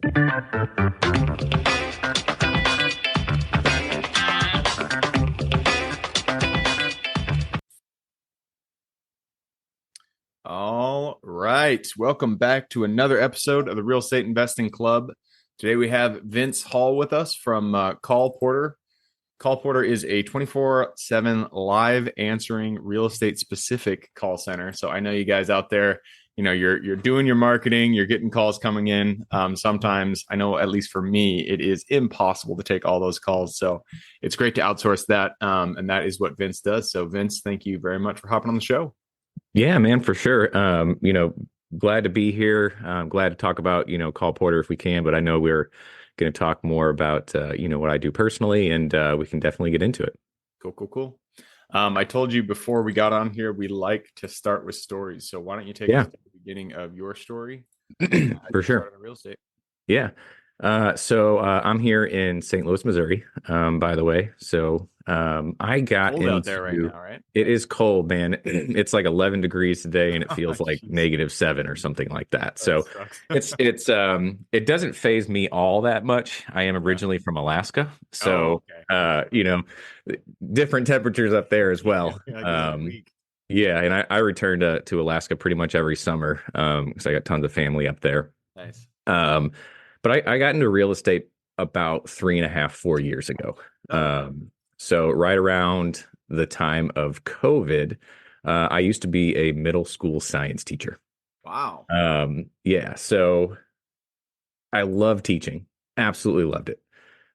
All right. Welcome back to another episode of the Real Estate Investing Club. Today we have Vince Hall with us from Call Porter. Call Porter is a 24/7 live answering real estate specific call center. So I know you guys out there, you're doing your marketing, you're getting calls coming in. Sometimes I know, at least for me, it is impossible to take all those calls. So it's great to outsource that. And that is what Vince does. So Vince, thank you very much for hopping on the show. Yeah, man, for sure. Glad to be here. Glad to talk about, Call Porter if we can, but I know we're going to talk more about, what I do personally, and we can definitely get into it. Cool. I told you before we got on here, we like to start with stories. So why don't you take us to the beginning of your story? For sure. Real estate. Yeah. So I'm here in St. Louis, Missouri, by the way. So I got cold into out there right now, right? It is cold, man. It's like 11 degrees today, and it feels like -7 or something like that. So it doesn't faze me all that much. I am originally from Alaska, so different temperatures up there as well. Yeah, and I return to Alaska pretty much every summer because I got tons of family up there. Nice. But I got into real estate about 3.5, 4 years ago. So right around the time of COVID, I used to be a middle school science teacher. Wow. Yeah. So I love teaching. Absolutely loved it.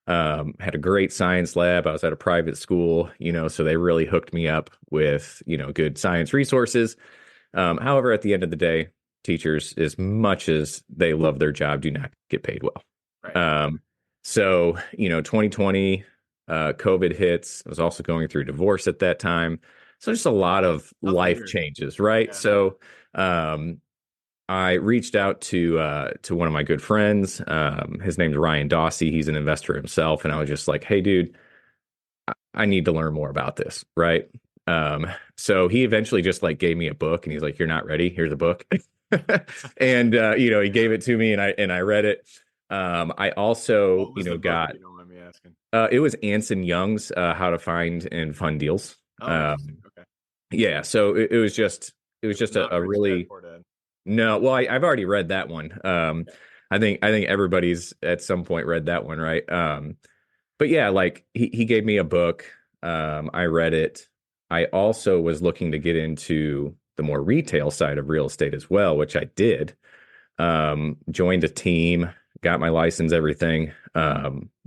Had a great science lab. I was at a private school, so they really hooked me up with, good science resources. However, at the end of the day, teachers, as much as they love their job, do not get paid well. Right. So, 2020, COVID hits. I was also going through divorce at that time. So just a lot of life changes, right? Yeah. So I reached out to one of my good friends. His name's Ryan Dawsey. He's an investor himself. And I was just like, hey, dude, I need to learn more about this, right? So he eventually just gave me a book, and he's like, you're not ready. Here's a book. And he gave it to me, and I read it. I also got, you don't mind me asking. It was Anson Young's How to Find and Fund Deals. Okay. Yeah, so it was just a really no. Well, I've already read that one. I think everybody's at some point read that one, right? But yeah, he gave me a book. I read it. I also was looking to get into the more retail side of real estate as well, which I did. Joined a team, got my license, everything.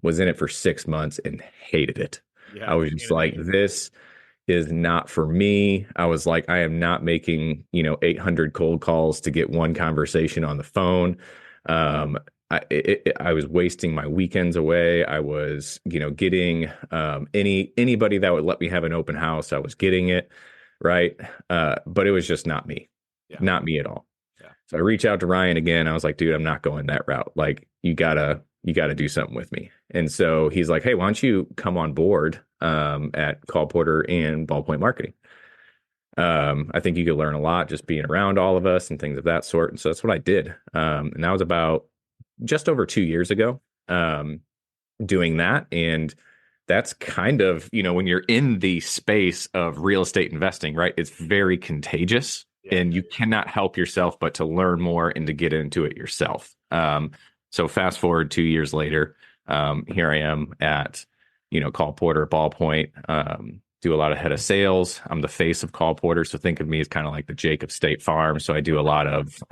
Was in it for 6 months and hated it. Yeah, I was just like, this is not for me. I was like, I am not making, 800 cold calls to get one conversation on the phone. I was wasting my weekends away. I was, getting anybody that would let me have an open house. I was getting it, right? But it was just not me, not me at all. Yeah. So I reached out to Ryan again. I was like, dude, I'm not going that route. You gotta do something with me. And so he's like, hey, why don't you come on board at Call Porter and Ballpoint Marketing? I think you could learn a lot just being around all of us and things of that sort. And so that's what I did. And that was about just over 2 years ago, doing that. And that's kind of, when you're in the space of real estate investing, right? It's very contagious, and you cannot help yourself but to learn more and to get into it yourself. So fast forward 2 years later, here I am at, Call Porter, Ballpoint, do a lot of head of sales. I'm the face of Call Porter. So think of me as kind of like the Jake of State Farm. So I do a lot of,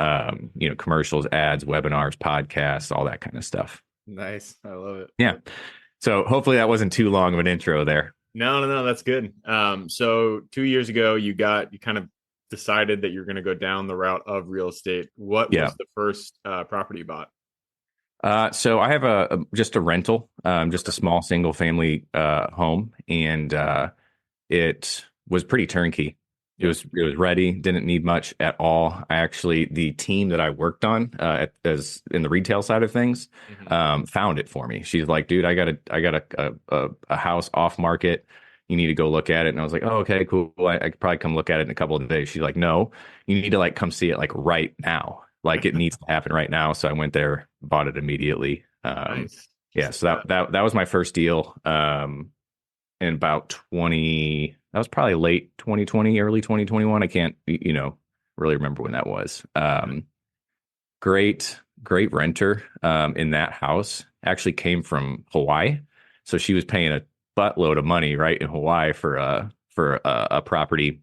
commercials, ads, webinars, podcasts, all that kind of stuff. Nice. I love it. Yeah. So hopefully that wasn't too long of an intro there. No, that's good. So 2 years ago, you kind of decided that you're going to go down the route of real estate. What was the first property you bought? So I have just a rental, just a small single family home, and it was pretty turnkey. It was ready, didn't need much at all. The team that I worked on as in the retail side of things, found it for me. She's like, dude, I got a house off market. You need to go look at it. And I was like, oh, okay, cool. I could probably come look at it in a couple of days. She's like, no, you need to come see it right now. Like it needs to happen right now. So I went there, bought it immediately. Nice. Yeah. Just So like that was my first deal. In about that was probably late 2020, early 2021. I can't, really remember when that was. Great renter in that house actually came from Hawaii. So she was paying a buttload of money right in Hawaii for a property.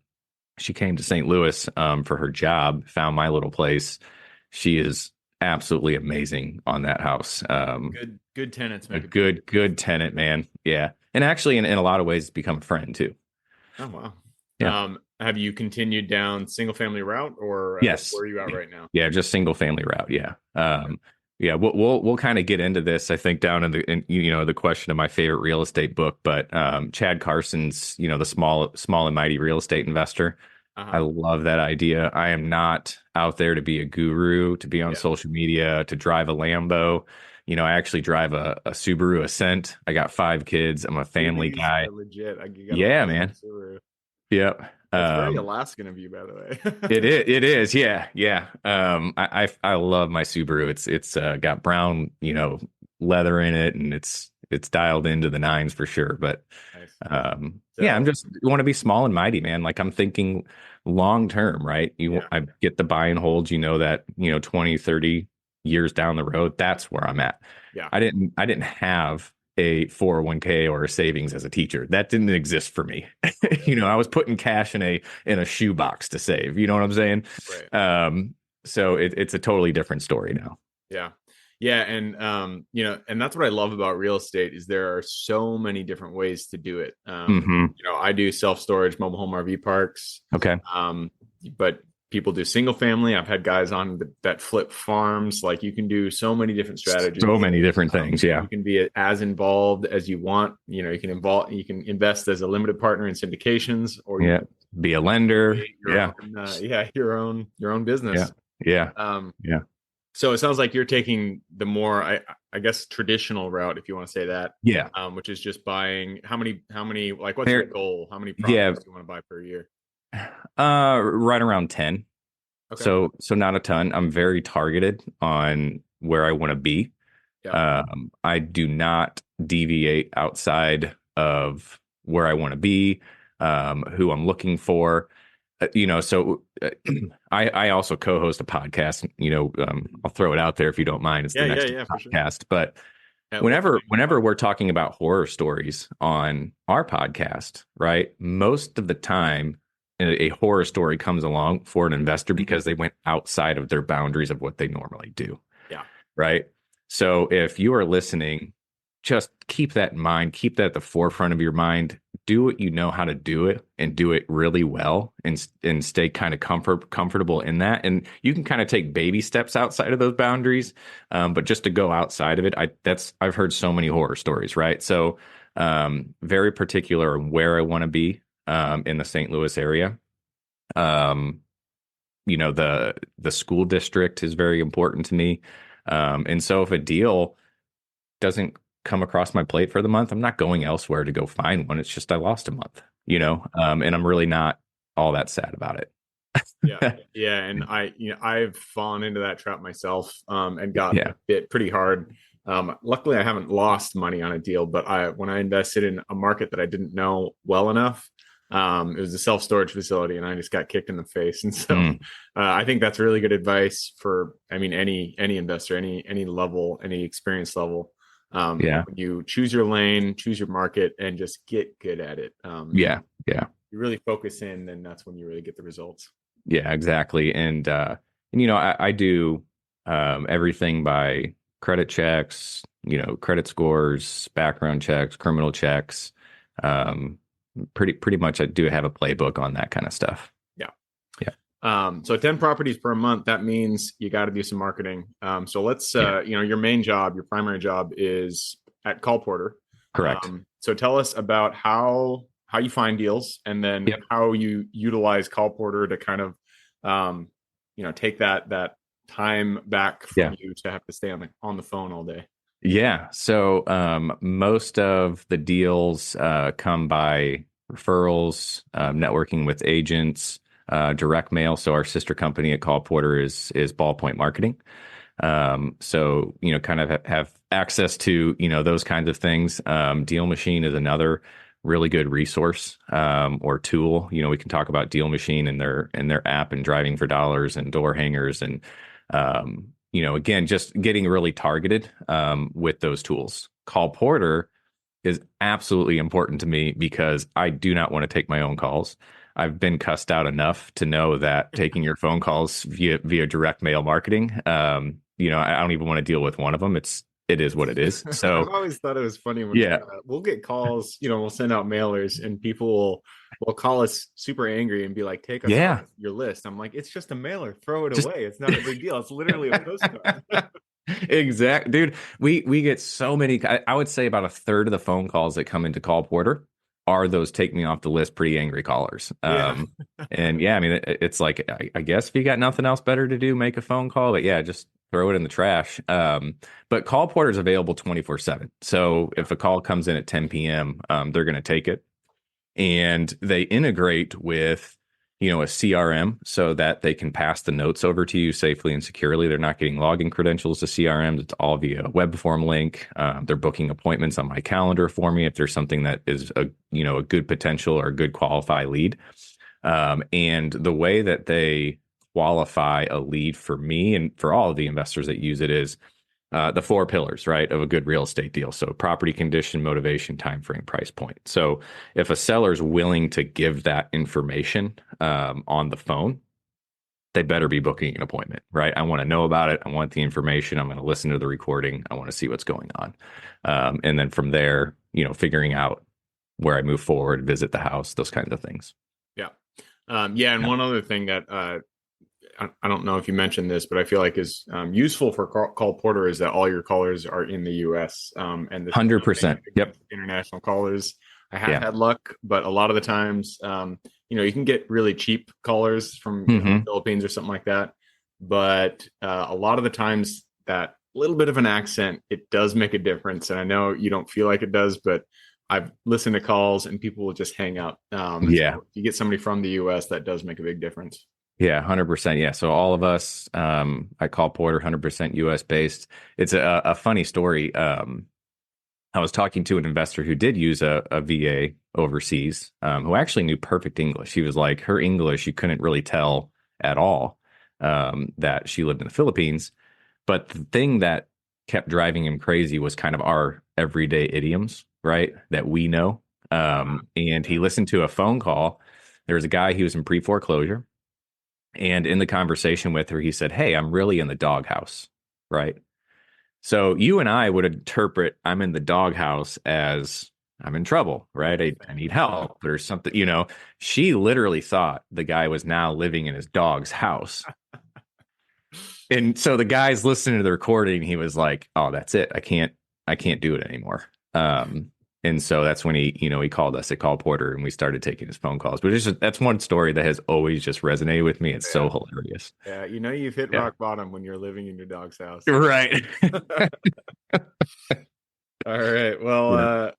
She came to St. Louis for her job, found my little place. She is absolutely amazing on that house. good tenants A make a big good tenant, man. Yeah. And actually in a lot of ways become a friend too. Oh wow. Yeah. Have you continued down single family route, or Yes. where are you at right now? Yeah, just single family route. Yeah. Yeah, we'll kind of get into this, I think, down in the question of my favorite real estate book, but Chad Carson's, the small and mighty real estate investor. I Uh-huh. love that idea. I am not out there to be a guru, to be on Yeah. social media, to drive a Lambo. I actually drive a Subaru Ascent. I got 5 kids. I'm a family Cities guy. are legit. You gotta Yeah, love man. Subaru. Yep. That's very Alaskan of you, by the It way. is. It is. Yeah. Yeah. I love my Subaru. It's got brown, leather in it, and it's dialed into the nines for sure. But Nice. yeah, I'm So just want to be small and mighty, man. Like I'm thinking long term, right? yeah, I get the buy and hold, that, 20, 30 years down the road, that's where I'm at. yeah, I didn't have a 401k or a savings as a teacher. That didn't exist for me. I was putting cash in a shoebox to save. You know what I'm saying? right. So it's a totally different story now. Yeah. Yeah, and and that's what I love about real estate is there are so many different ways to do it. Hmm. I do self-storage, mobile home RV parks. Okay. But people do single family. I've had guys on that flip farms. Like you can do so many different So strategies. many different things. Yeah. You can be as involved as you want. You can invest as a limited partner in syndications, or you Yeah. can Be a lender. create Yeah. your own Yeah. business. Yeah. Um, Yeah. so it sounds like you're taking the more, I guess, traditional route, if you want to say that, Yeah. which is just buying how many, like, what's your There. goal? How many Yeah. properties do you want to buy per year? Right around 10. Okay. So not a ton. I'm very targeted on where I want to be. Yeah. I do not deviate outside of where I want to be, who I'm looking for. So I also co-host a podcast. I'll throw it out there if you don't mind. It's the Next Yeah, for sure. podcast. But Yeah, whenever we're talking about horror stories on our podcast, right? Most of the time, a horror story comes along for an investor because they went outside of their boundaries of what they normally do, yeah, right? So if you are listening, just keep that in mind, keep that at the forefront of your mind. Do what you know how to do it and do it really well, and stay kind of comfortable in that. And you can kind of take baby steps outside of those boundaries. But just to go outside of it, I've heard so many horror stories, right? So very particular on where I want to be in the St. Louis area. The school district is very important to me. And so if a deal doesn't come across my plate for the month, I'm not going elsewhere to go find one. It's just I lost a month, and I'm really not all that sad about it. yeah. And I've fallen into that trap myself, and got Yeah. bit pretty hard. Luckily, I haven't lost money on a deal, but when I invested in a market that I didn't know well enough, it was a self-storage facility, and I just got kicked in the face. And so I think that's really good advice for, any investor, any level, any experience level. Yeah. When you choose your lane, choose your market, and just get good at it. Yeah. You really focus in, then that's when you really get the results. Yeah, exactly. And I do everything by credit checks, credit scores, background checks, criminal checks. Pretty much I do have a playbook on that kind of stuff. Yeah. Yeah. So 10 properties per month, that means you got to do some marketing. So let's, your main job, your primary job is at Call Porter. Correct. So tell us about how you find deals, and then how you utilize Call Porter to kind of, take that time back from you to have to stay on the phone all day. Yeah. So most of the deals come by referrals, networking with agents, direct mail. So our sister company at Call Porter is Ballpoint Marketing. So, kind of have access to, those kinds of things. Deal Machine is another really good resource, or tool. We can talk about Deal Machine and their app and Driving for Dollars and door hangers. And, again, just getting really targeted, with those tools. Call Porter is absolutely important to me because I do not want to take my own calls. I've been cussed out enough to know that taking your phone calls via direct mail marketing, I don't even want to deal with one of them. It is what it is. So I've always thought it was funny when we'll get calls, we'll send out mailers and people will call us super angry and be like, take us off your list. I'm like, it's just a mailer, throw it away. It's not a big deal. It's literally a postcard. Exactly, dude. We get so many. I would say about a third of the phone calls that come into Call Porter are those take me off the list, pretty angry callers. And I mean, it's like, I guess if you got nothing else better to do, make a phone call. But just throw it in the trash. But Call Porter is available 24/7. So if a call comes in at 10 p.m., they're going to take it, and they integrate with a CRM so that they can pass the notes over to you safely and securely. They're not getting login credentials to CRMs. It's all via web form link. They're booking appointments on my calendar for me if there's something that is a good potential or a good qualified lead. And the way that they qualify a lead for me and for all of the investors that use it is the 4 pillars, right, of a good real estate deal. So property condition, motivation, time frame, price point. So if a seller's willing to give that information on the phone, they better be booking an appointment, right? I want to know about it. I want the information. I'm going to listen to the recording. I want to see what's going on. And then from there, figuring out where I move forward, visit the house, those kinds of things. Yeah. And one other thing that I don't know if you mentioned this, but I feel like is useful for Call Porter is that all your callers are in the U.S. And 100%. Yep. International callers. I have had luck, but a lot of the times, you can get really cheap callers from the Philippines or something like that. But a lot of the times that little bit of an accent, it does make a difference. And I know you don't feel like it does, but I've listened to calls and people will just hang up. So if you get somebody from the U.S., that does make a big difference. Yeah, 100%. Yeah. So all of us, I Call Porter 100% US based. It's a funny story. I was talking to an investor who did use a VA overseas, who actually knew perfect English. He was like, her English, you couldn't really tell at all that she lived in the Philippines. But the thing that kept driving him crazy was kind of our everyday idioms, right? That we know. And he listened to a phone call. There was a guy, he was in pre-foreclosure. And in the conversation with her, he said, "Hey, I'm really in the doghouse," right? So you and I would interpret I'm in the doghouse as I'm in trouble, right? I need help or something. She literally thought the guy was now living in his dog's house. And so the guy's listening to the recording. He was like, "Oh, that's it. I can't do it anymore." And so that's when he called us at Call Porter and we started taking his phone calls. But that's one story that has always just resonated with me. It's so hilarious. Yeah, you've hit rock bottom when you're living in your dog's house. Right. All right. Well,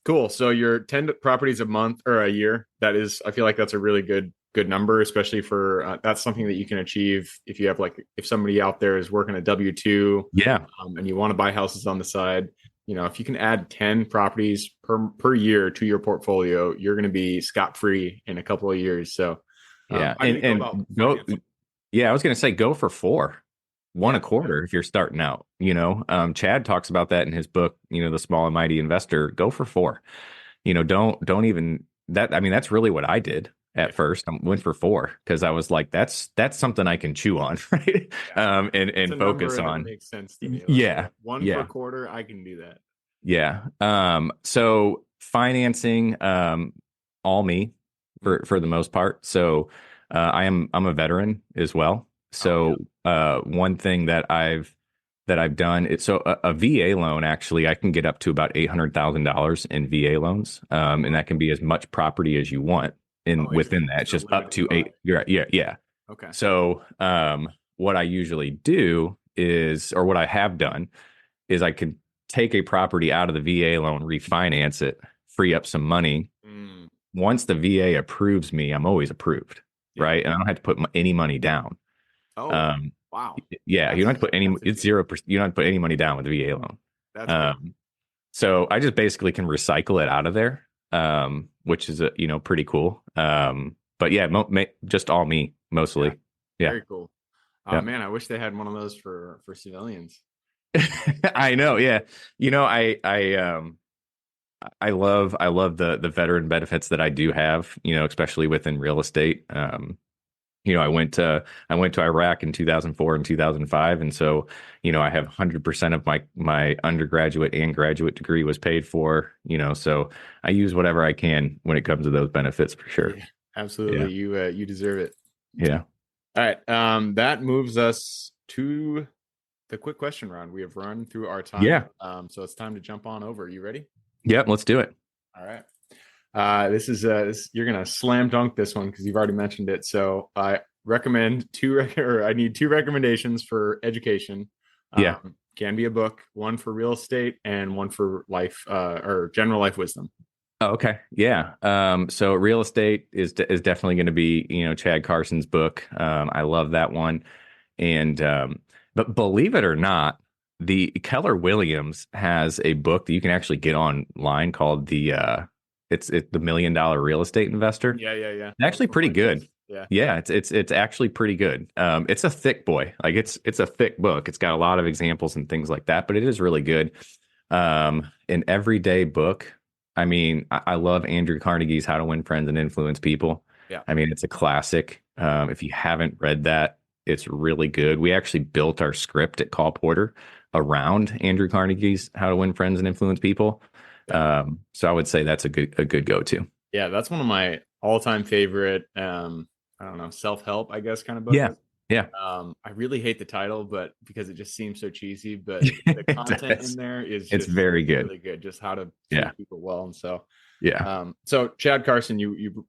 cool. So your 10 properties a month or a year, I feel like that's a really good number, especially for that's something that you can achieve if you have if somebody out there is working a W-2 and you want to buy houses on the side. If you can add 10 properties per year to your portfolio, you're going to be scot-free in a couple of years. So, I was going to say, go for 4, 1 a quarter if you're starting out. Chad talks about that in his book, The Small and Mighty Investor. Go for 4. Don't even that. I mean, that's really what I did at first. I went for 4 because I was like, that's something I can chew on, right? And focus on. Makes sense to me. 1 per quarter, I can do that. Yeah. So financing, all me for the most part. So I'm a veteran as well. So one thing that I've done is a VA loan. Actually, I can get up to about $800,000 in VA loans, and that can be as much property as you want. Within that, it's just up to 8. Yeah. Okay. So what I usually do is, or what I have done is, I could take a property out of the VA loan, refinance it, free up some money. Once the VA approves me, I'm always approved. Yeah. right? And I don't have to put any money down. Oh, Um, wow. yeah, you don't have to put any. That's It's interesting. 0%. You don't have to put any money down with the VA loan. That's great. Um, so I just basically can recycle it out of there, which is pretty cool. But yeah, just all me Yeah. mostly. Yeah, Very cool. yeah. Man, I wish they had one of those for civilians. I know. Yeah, I love the veteran benefits that I do have. Especially within real estate. I went to Iraq in 2004 and 2005, and so I have 100% of my undergraduate and graduate degree was paid for. So I use whatever I can when it comes to those benefits for sure. Yeah, Yeah, absolutely. You deserve it. yeah, All right. That moves us to the quick question round. We have run through our time. yeah, So it's time to jump on over. You ready? yeah. Let's do it. All right. This is you're gonna slam dunk this one because you've already mentioned it. So I recommend I need two recommendations for education. Yeah. Can be a book, one for real estate and one for life or general life wisdom. Oh, okay. Yeah. So real estate is definitely going to be, Chad Carson's book. I love that one. And but believe it or not, the Keller Williams has a book that you can actually get online called it's the $1 Million Real Estate Investor. Yeah. It's actually pretty good. Yeah. Yeah, it's actually pretty good. It's a thick boy. Like it's a thick book. It's got a lot of examples and things like that, but it is really good. An everyday book. I mean, I love Andrew Carnegie's How to Win Friends and Influence People. Yeah. I mean, it's a classic. If you haven't read that, it's really good. We actually built our script at Call Porter around Andrew Carnegie's How to Win Friends and Influence People. So I would say that's a good go-to. Yeah, that's one of my all-time favorite I don't know, self-help, I guess, kind of book. Yeah. I really hate the title, but because it just seems so cheesy, but the content in there is it's just very good. really good. Just how to treat people well. And so so Chad Carson, you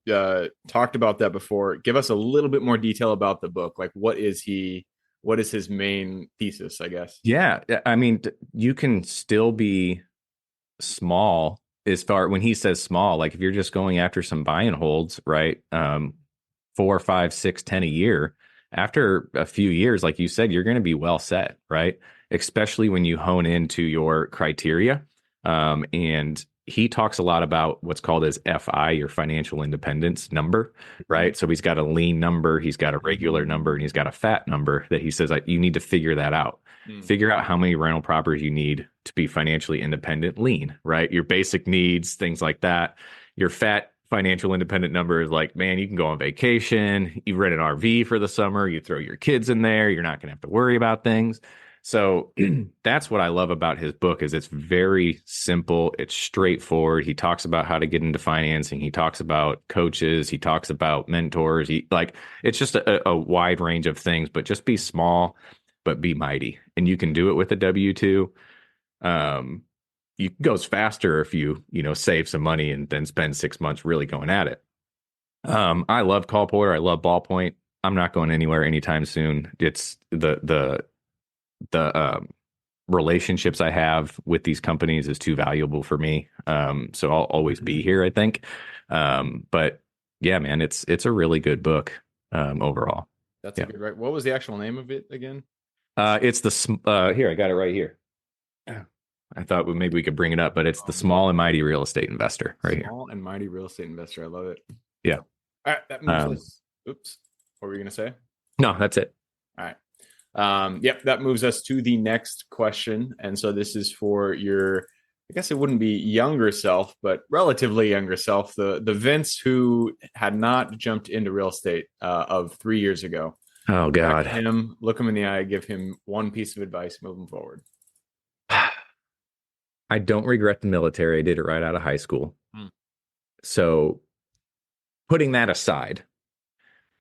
talked about that before. Give us a little bit more detail about the book. Like what is his main thesis, I guess? Yeah. I mean, you can still be small as far when he says small, like if you're just going after some buy and holds, right? 4, 5, 6, 10 a year. After a few years, like you said, you're going to be well set, right? Especially when you hone into your criteria. And he talks a lot about what's called his FI, your financial independence number, right? So he's got a lean number, he's got a regular number, and he's got a fat number that he says like you need to figure that out. Figure out how many rental properties you need to be financially independent, lean, right? Your basic needs, things like that. Your fat financial independent number is like, man, you can go on vacation, you rent an RV for the summer, you throw your kids in there, you're not going to have to worry about things. So that's what I love about his book is it's very simple, it's straightforward. He talks about how to get into financing, he talks about coaches, he talks about mentors, it's just a wide range of things, but just be small, but be mighty. And you can do it with a W-2. It goes faster if you save some money and then spend 6 months really going at it. I love Call Porter. I love Ballpoint. I'm not going anywhere anytime soon. It's the relationships I have with these companies is too valuable for me. So I'll always be here, I think. But yeah, man, it's a really good book overall. That's a good, right? What was the actual name of it again? It's here. I got it right here. I thought maybe we could bring it up, but it's the Small and Mighty Real Estate Investor right here. Small and Mighty Real Estate Investor. I love it. Yeah. All right. That moves us. Oops. What were you going to say? No, that's it. All right. Yep. That moves us to the next question. And so this is for your, I guess it wouldn't be younger self, but relatively younger self, the Vince who had not jumped into real estate of 3 years ago. Oh, God. Look him in the eye, give him one piece of advice moving forward. I don't regret the military. I did it right out of high school. So putting that aside,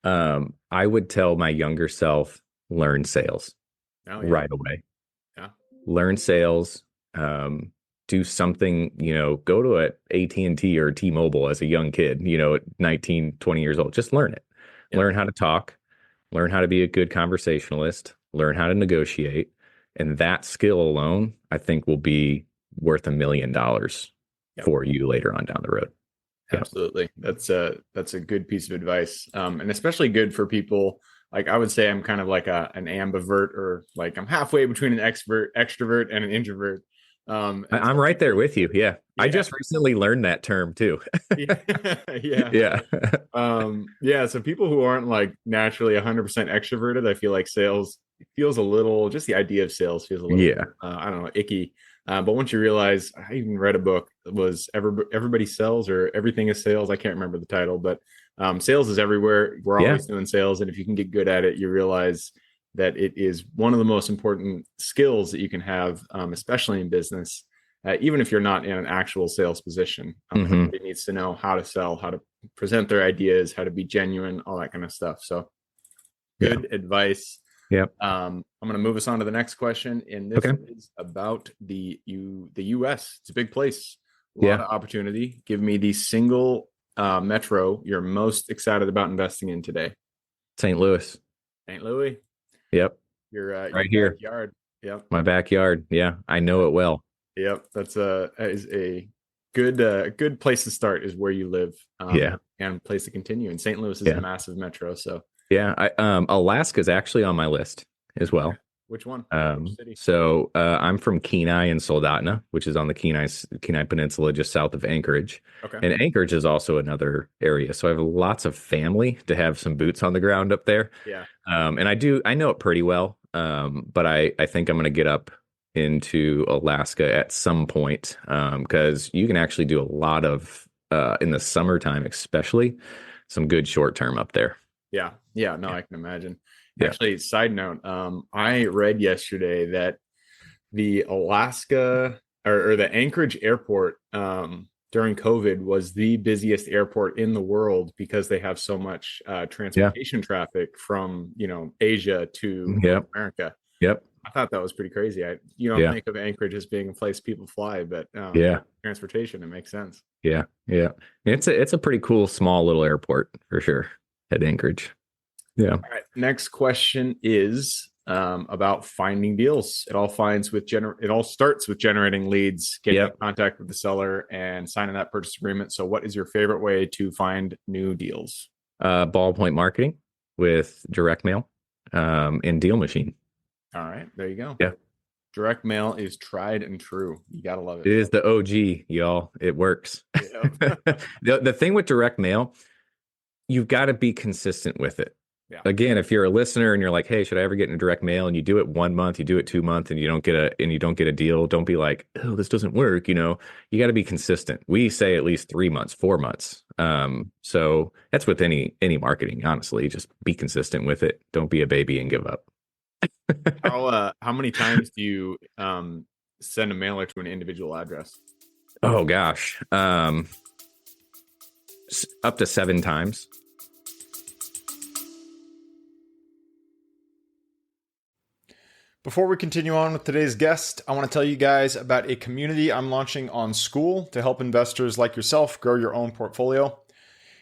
I would tell my younger self, learn sales right away. Yeah. Learn sales, do something, go to an AT&T or T-Mobile as a young kid, at 19, 20 years old, just learn it. Yeah. Learn how to talk, learn how to be a good conversationalist, learn how to negotiate. And that skill alone, I think will be worth $1 million for you later on down the road. Absolutely. That's a good piece of advice. And especially good for people. Like I would say I'm kind of like an ambivert, or like I'm halfway between an extrovert and an introvert. And I'm so right there people, with you. Yeah. I yeah, just recently learned that term too. yeah, yeah. Yeah. Yeah, so people who aren't like naturally 100% extroverted, I feel like sales feels a little, just the idea of sales feels a little, Yeah. I don't know, icky. But once you realize, I even read a book that was Everybody Sells or Everything is Sales. I can't remember the title, but sales is everywhere. We're Yeah. always doing sales. And if you can get good at it, you realize that it is one of the most important skills that you can have, especially in business. Even if you're not in an actual sales position, everybody needs to know how to sell, how to present their ideas, how to be genuine, all that kind of stuff. So good advice. Yep. I'm going to move us on to the next question, and this Okay. is about the U.S. It's a big place, a lot of opportunity. Give me the single metro you're most excited about investing in today. St. Louis. St. Louis. Yep. Your Right here. backyard. Yep. My backyard. Yeah. I know it well. Yep. That is a good place to start, is where you live. Yeah. And place to continue. And St. Louis is a massive metro. So yeah. Alaska's actually on my list as well. Which one? Which city? So I'm from Kenai and Soldotna, which is on the Kenai Peninsula, just south of Anchorage. Okay. And Anchorage is also another area. So I have lots of family to have some boots on the ground up there. Yeah. And I know it pretty well. But I think I'm going to get up into Alaska at some point, because you can actually do a lot of, in the summertime, especially, some good short term up there. Yeah. Yeah. No, I can imagine. Actually, side note, I read yesterday that the Alaska or the Anchorage airport during COVID was the busiest airport in the world, because they have so much transportation traffic from, Asia to America. Yep. I thought that was pretty crazy. You don't think of Anchorage as being a place people fly, but transportation, it makes sense. Yeah. It's a pretty cool small little airport for sure at Anchorage. Yeah. All right. Next question is about finding deals. It all starts with generating leads, getting in contact with the seller, and signing that purchase agreement. So what is your favorite way to find new deals? Ballpoint Marketing with direct mail, and Deal Machine. All right, there you go. Yeah. Direct mail is tried and true. You got to love it. It is the OG, y'all. It works. The thing with direct mail, you've got to be consistent with it. Yeah. Again, if you're a listener and you're like, hey, should I ever get into direct mail? And you do it 1 month, you do it 2 months, and you don't get a deal. Don't be like, oh, this doesn't work. You got to be consistent. We say at least 3 months, 4 months. So that's with any marketing, honestly. Just be consistent with it. Don't be a baby and give up. How many times do you send a mailer to an individual address? Oh gosh, up to 7 times. Before we continue on with today's guest, I want to tell you guys about a community I'm launching on Skool to help investors like yourself grow your own portfolio.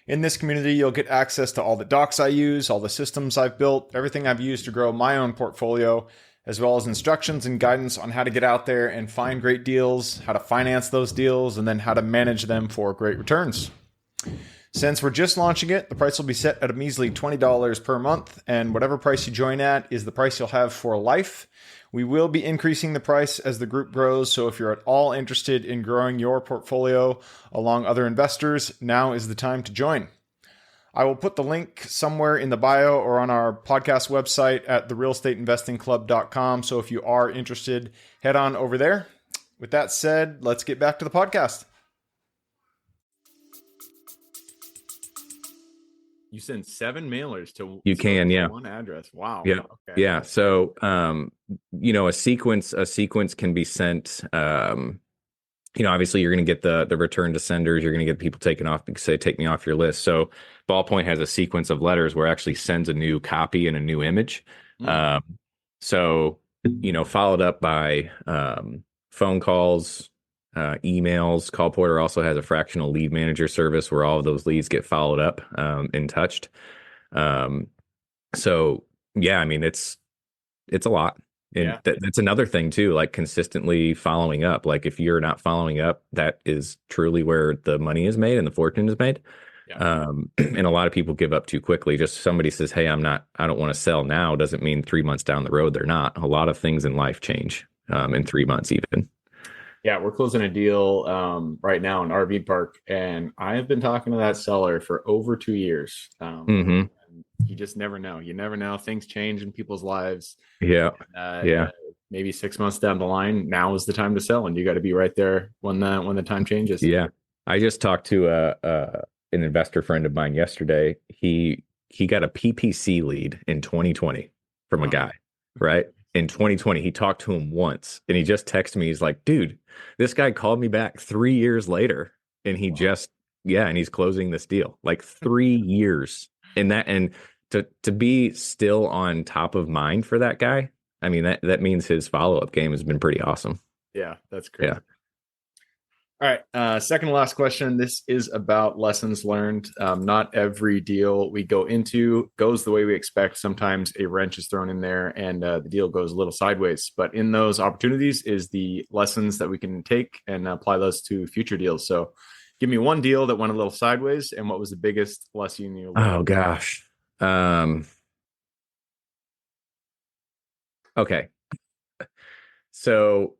In this community, you'll get access to all the docs I use, all the systems I've built, everything I've used to grow my own portfolio, as well as instructions and guidance on how to get out there and find great deals, how to finance those deals, and then how to manage them for great returns. Since we're just launching it, the price will be set at a measly $20 per month, and whatever price you join at is the price you'll have for life. We will be increasing the price as the group grows, so if you're at all interested in growing your portfolio along other investors, now is the time to join. I will put the link somewhere in the bio or on our podcast website at therealestateinvestingclub.com, so if you are interested, head on over there. With that said, let's get back to the podcast. You send 7 mailers to one address. Wow. Yeah. Okay. Yeah. So, a sequence can be sent. Obviously you're going to get the return to senders. You're going to get people taken off, say, take me off your list. So Ballpoint has a sequence of letters where it actually sends a new copy and a new image. Followed up by phone calls, emails. Call Porter also has a fractional lead manager service where all of those leads get followed up and touched. It's a lot. And that's another thing too, like consistently following up. Like if you're not following up, that is truly where the money is made and the fortune is made. And a lot of people give up too quickly. Just somebody says, hey, I don't want to sell now, doesn't mean 3 months down the road they're not. A lot of things in life change in 3 months even. Yeah, we're closing a deal right now in RV park, and I have been talking to that seller for over 2 years. You just never know. You never know. Things change in people's lives. Yeah. Maybe 6 months down the line, now is the time to sell, and you got to be right there when the time changes. Yeah, I just talked to an investor friend of mine yesterday. He got a PPC lead in 2020 from a guy, right? In 2020, he talked to him once, and he just texted me. He's like, dude, this guy called me back 3 years later, and he and he's closing this deal. Like 3 years. And to be still on top of mind for that guy, I mean, that means his follow-up game has been pretty awesome. Yeah, that's great. Yeah. All right. Second to last question. This is about lessons learned. Not every deal we go into goes the way we expect. Sometimes a wrench is thrown in there and the deal goes a little sideways. But in those opportunities is the lessons that we can take and apply those to future deals. So give me one deal that went a little sideways and what was the biggest lesson you learned? Oh, gosh. Okay. So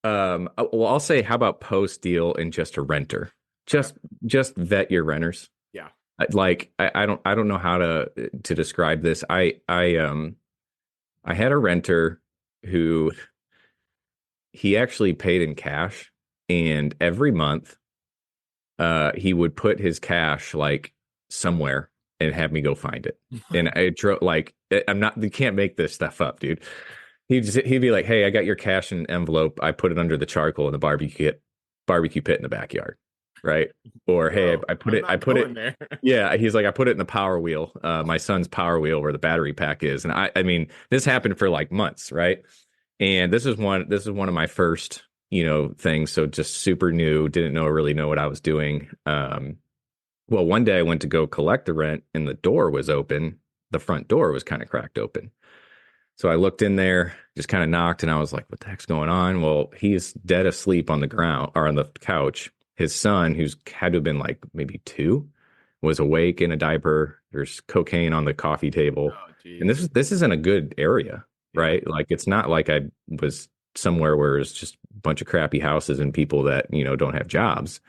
well, I'll say, how about post deal and just a renter? Just vet your renters. Yeah. I don't know how to describe this. I had a renter who he actually paid in cash, and every month he would put his cash like somewhere and have me go find it. And I drove you can't make this stuff up, dude. He'd be like, hey, I got your cash in an envelope. I put it under the charcoal in the barbecue pit in the backyard. Right. Or, hey, I put it there. Yeah. He's like, I put it in the Power Wheel, my son's Power Wheel where the battery pack is. And I mean, this happened for like months. Right. And this is one of my first, things. So just super new, didn't really know what I was doing. Well, one day I went to go collect the rent and the door was open. The front door was kind of cracked open. So I looked in there, just kind of knocked, and I was like, what the heck's going on? Well, he's dead asleep on the ground or on the couch. His son, who's had to have been like maybe 2, was awake in a diaper. There's cocaine on the coffee table. And this isn't a good area, right? Like, it's not like I was somewhere where it's just a bunch of crappy houses and people that, don't have jobs.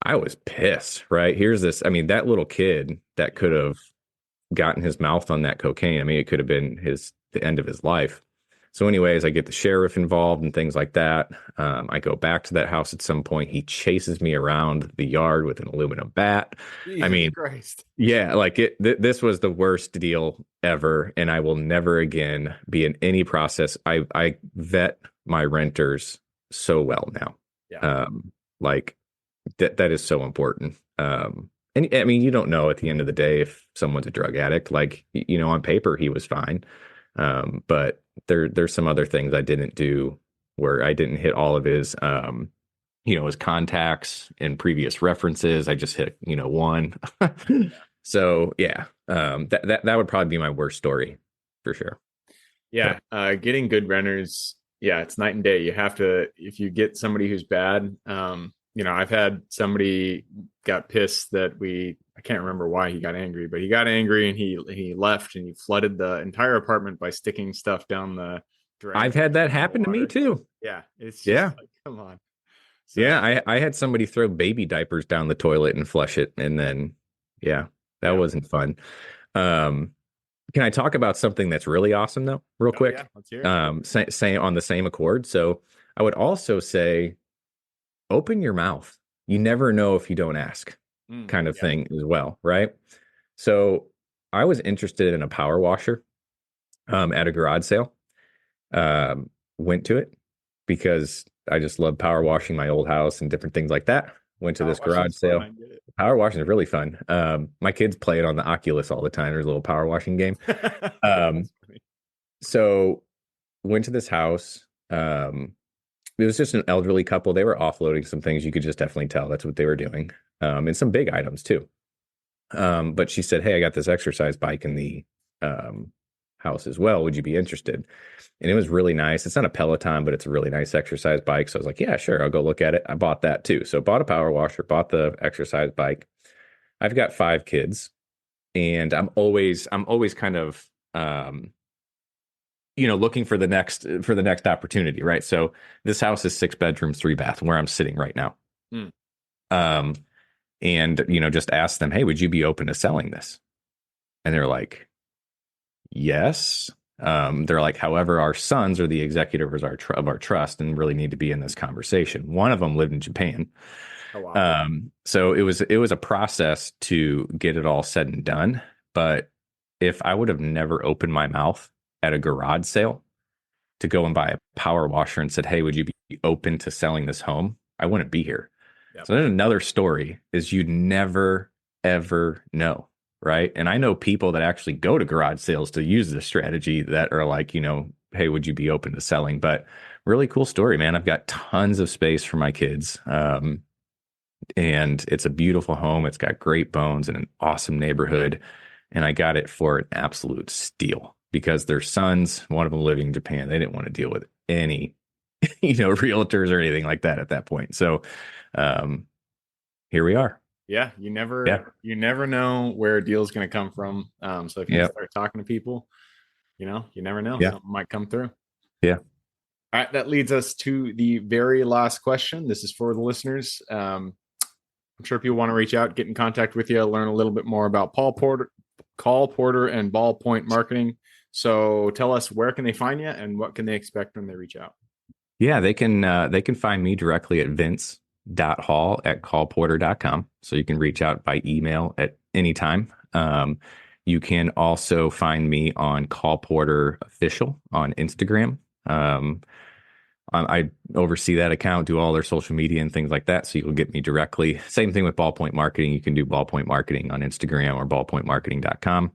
I was pissed, right? Here's this, that little kid that could have gotten his mouth on that cocaine. It could have been the end of his life. So anyways, I get the sheriff involved and things like that. I go back to that house at some point. He chases me around the yard with an aluminum bat. Jesus Christ. Yeah, like this was the worst deal ever. And I will never again be in any process. I vet my renters so well now. Yeah. That is so important. And you don't know at the end of the day if someone's a drug addict. Like, on paper, he was fine. But there's some other things I didn't do where I didn't hit all of his, his contacts and previous references. I just hit, one. So yeah, that would probably be my worst story for sure. Yeah. Getting good renters. Yeah. It's night and day. You have to, if you get somebody who's bad, I've had somebody got pissed that I can't remember why he got angry, but he got angry and he left and he flooded the entire apartment by sticking stuff down the drain. I've had that happen to me too. Yeah. It's just like, come on. So, yeah. I had somebody throw baby diapers down the toilet and flush it. And then, that wasn't fun. Can I talk about something that's really awesome though, real quick? Yeah. Let's hear it. Say on the same accord. So I would also say, open your mouth. You never know if you don't ask, kind of thing as well, right? So I was interested in a power washer at a garage sale. Went to it because I just love power washing my old house and different things like that. Went to this garage sale. Power washing is really fun. My kids play it on the Oculus all the time. There's a little power washing game. So went to this house. It was just an elderly couple. They were offloading some things. You could just definitely tell that's what they were doing. And some big items too. But she said, hey, I got this exercise bike in the house as well. Would you be interested? And it was really nice. It's not a Peloton, but it's a really nice exercise bike. So I was like, yeah, sure. I'll go look at it. I bought that too. So bought a power washer, bought the exercise bike. I've got 5 kids, and I'm always kind of, looking for the next opportunity. Right. So this house is 6 bedrooms, 3 bath, where I'm sitting right now. And, just asked them, hey, would you be open to selling this? And they're like, yes. They're like, however, our sons are the executors of our trust and really need to be in this conversation. One of them lived in Japan. Oh, wow. So it was a process to get it all said and done. But if I would have never opened my mouth at a garage sale to go and buy a power washer and said, hey, would you be open to selling this home? I wouldn't be here. Yep. So then another story is you'd never, ever know. Right. And I know people that actually go to garage sales to use this strategy that are like, hey, would you be open to selling? But really cool story, man. I've got tons of space for my kids. And it's a beautiful home. It's got great bones and an awesome neighborhood. And I got it for an absolute steal because their sons, one of them living in Japan, they didn't want to deal with any, realtors or anything like that at that point. So here we are. Yeah, you never know where a deal is going to come from. So if you start talking to people, you never know. Yeah. Something might come through. Yeah. All right, that leads us to the very last question. This is for the listeners. I'm sure people want to reach out, get in contact with you, learn a little bit more about Call Porter and Ballpoint Marketing. So tell us, where can they find you and what can they expect when they reach out? Yeah, they can find me directly at vince.hall@callporter.com. So you can reach out by email at any time. You can also find me on Call Porter Official on Instagram. I oversee that account, do all their social media and things like that. So you'll get me directly. Same thing with Ballpoint Marketing. You can do Ballpoint Marketing on Instagram or ballpointmarketing.com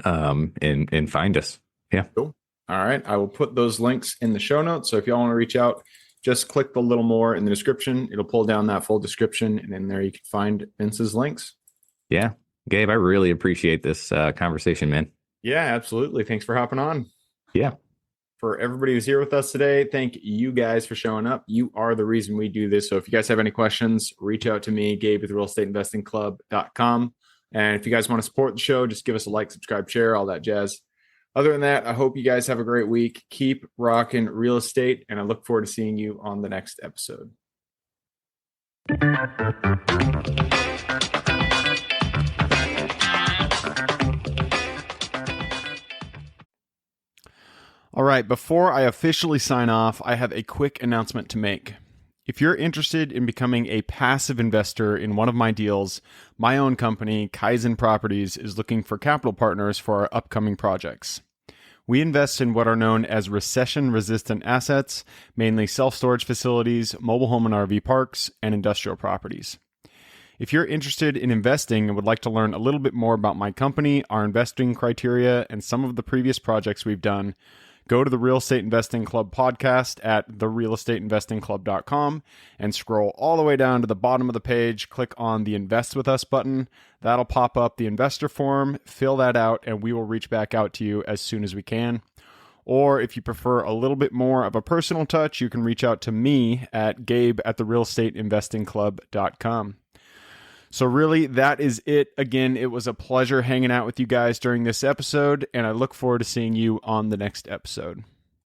and find us. Yeah. Cool. All right. I will put those links in the show notes. So if y'all want to reach out, just click the little more in the description. It'll pull down that full description. And in there you can find Vince's links. Yeah. Gabe, I really appreciate this conversation, man. Yeah, absolutely. Thanks for hopping on. Yeah. For everybody who's here with us today, thank you guys for showing up. You are the reason we do this. So if you guys have any questions, reach out to me, Gabe with realestateinvestingclub.com. And if you guys want to support the show, just give us a like, subscribe, share, all that jazz. Other than that, I hope you guys have a great week. Keep rocking real estate, and I look forward to seeing you on the next episode. All right, before I officially sign off, I have a quick announcement to make. If you're interested in becoming a passive investor in one of my deals, my own company, Kaizen Properties, is looking for capital partners for our upcoming projects. We invest in what are known as recession-resistant assets, mainly self-storage facilities, mobile home and RV parks, and industrial properties. If you're interested in investing and would like to learn a little bit more about my company, our investing criteria, and some of the previous projects we've done, go to the Real Estate Investing Club podcast at therealestateinvestingclub.com and scroll all the way down to the bottom of the page. Click on the Invest With Us button. That'll pop up the investor form. Fill that out, and we will reach back out to you as soon as we can. Or if you prefer a little bit more of a personal touch, you can reach out to me at gabe@therealestateinvestingclub.com. So really, that is it. Again, it was a pleasure hanging out with you guys during this episode, and I look forward to seeing you on the next episode.